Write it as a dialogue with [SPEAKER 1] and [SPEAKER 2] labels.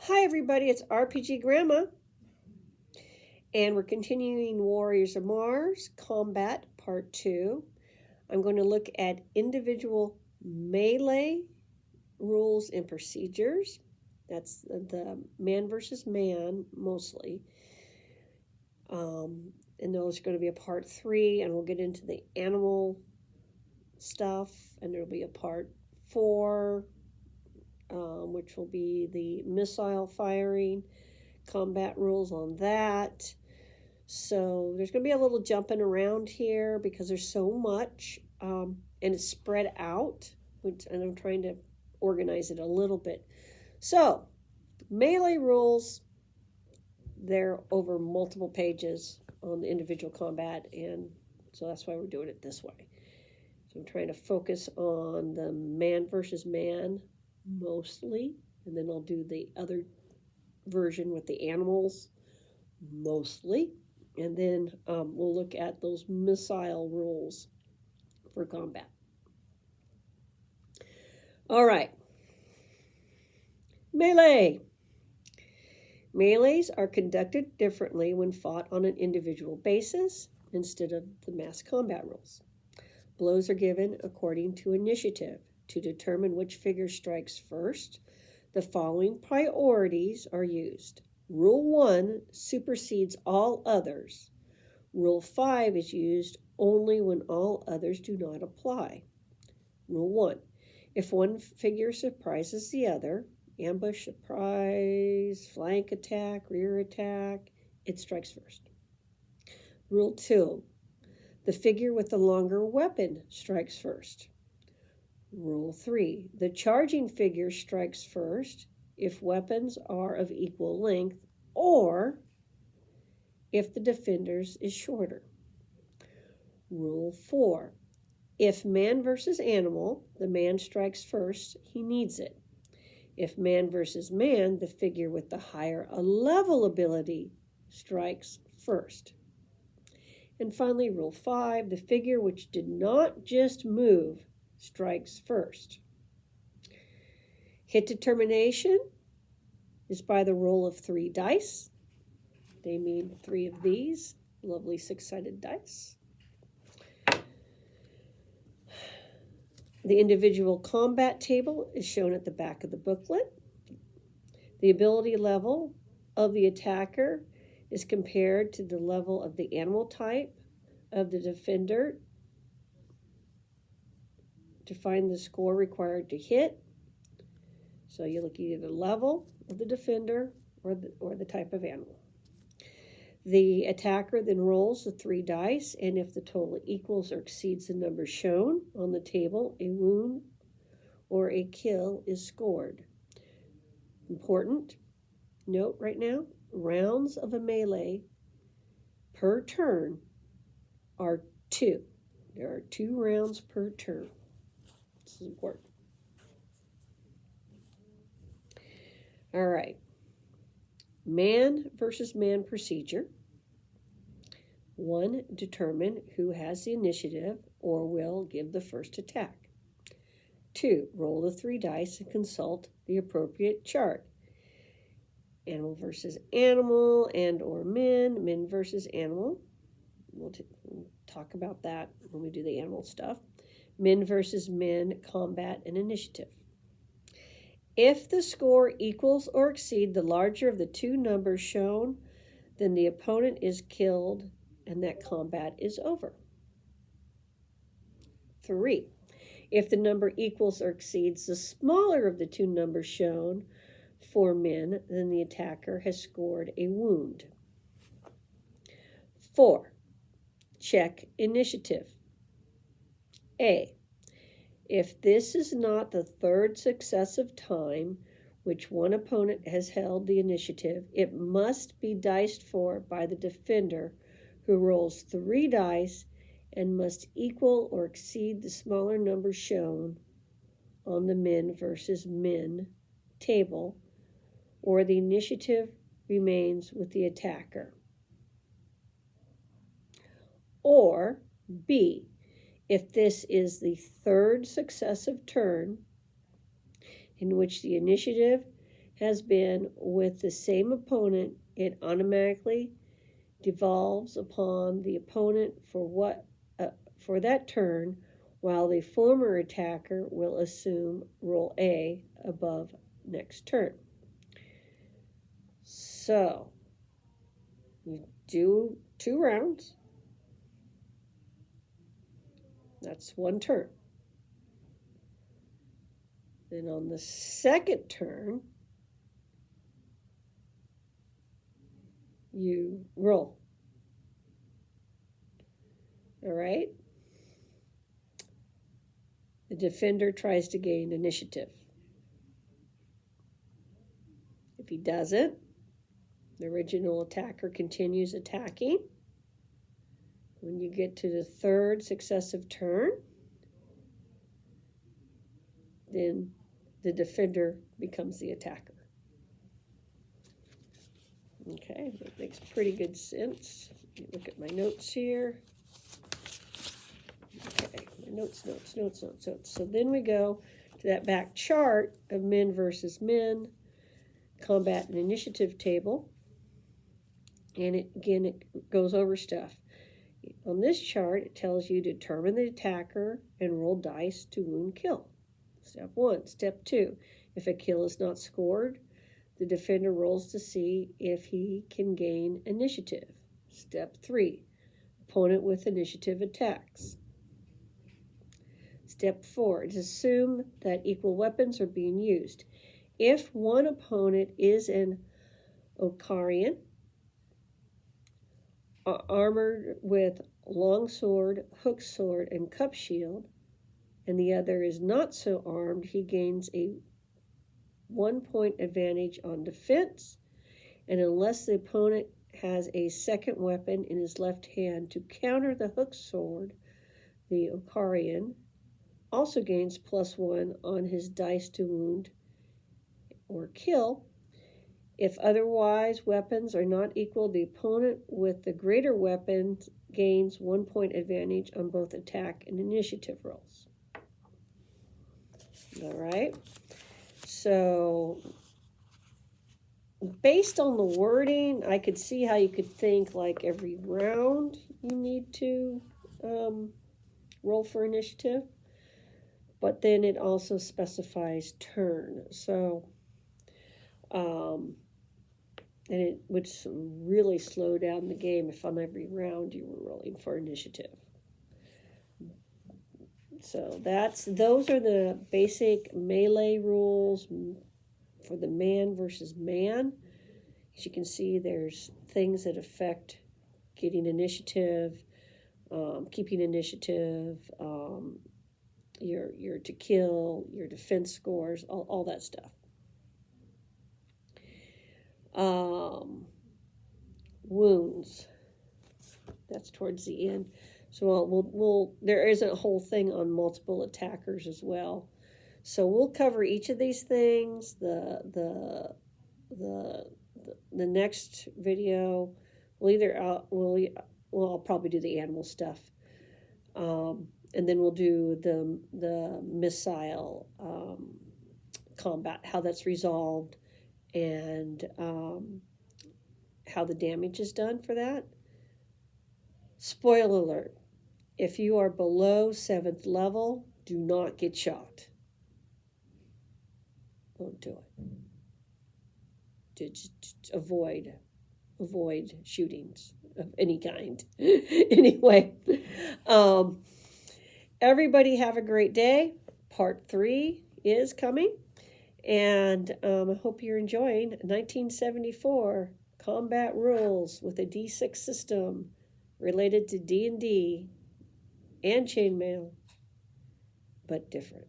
[SPEAKER 1] Hi everybody, it's RPG Grandma, and we're continuing Warriors of Mars Combat Part 2. I'm going to look at individual melee rules and procedures. That's the man versus man mostly. And those are going to be a Part 3, and we'll get into the animal stuff, and there'll be a Part 4, which will be the missile firing. Combat rules on that. So there's going to be a little jumping around here because there's so much and it's spread out, and I'm trying to organize it a little bit. So melee rules, they're over multiple pages on the individual combat, and so that's why we're doing it this way. So I'm trying to focus on the man versus man mostly, and then I'll do the other version with the animals mostly, and then we'll look at those missile rules for combat. All right, melee. Melees are conducted differently when fought on an individual basis instead of the mass combat rules. Blows are given according to initiative. To determine which figure strikes first, the following priorities are used. Rule 1 supersedes all others. Rule 5 is used only when all others do not apply. Rule 1. If one figure surprises the other, ambush, surprise, flank attack, rear attack, it strikes first. Rule 2. The figure with the longer weapon strikes first. Rule 3. The charging figure strikes first if weapons are of equal length or if the defender's is shorter. Rule 4. If man versus animal, the man strikes first, he needs it. If man versus man, the figure with the higher level ability strikes first. And finally, Rule 5, the figure which did not just move strikes first. Hit determination is by the roll of 3 dice. They mean 3 of these lovely 6-sided dice. The individual combat table is shown at the back of the booklet. The ability level of the attacker is compared to the level of the animal type of the defender to find the score required to hit. So you look either the level of the defender or the type of animal. The attacker then rolls the 3 dice, and if the total equals or exceeds the number shown on the table, a wound or a kill is scored. Important note right now, rounds of a melee per turn are 2. There are 2 rounds per turn. This is important. All right. Man versus man procedure. 1. Determine who has the initiative or will give the first attack. 2. Roll the 3 dice and consult the appropriate chart. Animal versus animal and or men versus animal. We'll talk about that when we do the animal stuff. Men versus men, combat and initiative. If the score equals or exceeds the larger of the 2 numbers shown, then the opponent is killed and that combat is over. 3. If the number equals or exceeds the smaller of the 2 numbers shown for men, then the attacker has scored a wound. 4. Check initiative. A. If this is not the 3rd successive time which one opponent has held the initiative, it must be diced for by the defender, who rolls 3 dice and must equal or exceed the smaller number shown on the men versus men table, or the initiative remains with the attacker. Or B. If this is the 3rd successive turn in which the initiative has been with the same opponent, it automatically devolves upon the opponent for that turn, while the former attacker will assume roll A above next turn. So you do 2 rounds. That's 1 turn. Then on the second turn, you roll. All right? The defender tries to gain initiative. If he doesn't, the original attacker continues attacking. When you get to the third successive turn, then the defender becomes the attacker. Okay, that makes pretty good sense. Look at my notes here. Okay, my notes. So then we go to that back chart of men versus men, combat and initiative table. And it goes over stuff. On this chart, it tells you to determine the attacker and roll dice to wound kill. Step 1. Step 2. If a kill is not scored, the defender rolls to see if he can gain initiative. Step 3. Opponent with initiative attacks. Step 4. It is assumed that equal weapons are being used. If one opponent is an Okarian, armored with longsword, hook sword, and cup shield, and the other is not so armed, he gains a 1-point advantage on defense, and unless the opponent has a second weapon in his left hand to counter the hook sword, the Okarian also gains +1 on his dice to wound or kill. If otherwise weapons are not equal, the opponent with the greater weapon gains 1-point advantage on both attack and initiative rolls. All right. So based on the wording, I could see how you could think like every round you need to roll for initiative. But then it also specifies turn. So and it would really slow down the game if on every round you were rolling for initiative. So those are the basic melee rules for the man versus man. As you can see, there's things that affect getting initiative, keeping initiative, your to kill, your defense scores, all that stuff. Wounds. That's towards the end. So we'll there isn't a whole thing on multiple attackers as well. So we'll cover each of these things. The next video, I'll probably do the animal stuff, and then we'll do the missile combat, how that's resolved, and how the damage is done for that. Spoiler alert, if you are below 7th level, do not get shot. Don't do it. Just avoid shootings of any kind. Anyway, everybody have a great day. Part 3 is coming. And I hope you're enjoying 1974 combat rules with a D6 system related to D&D and chainmail, but different.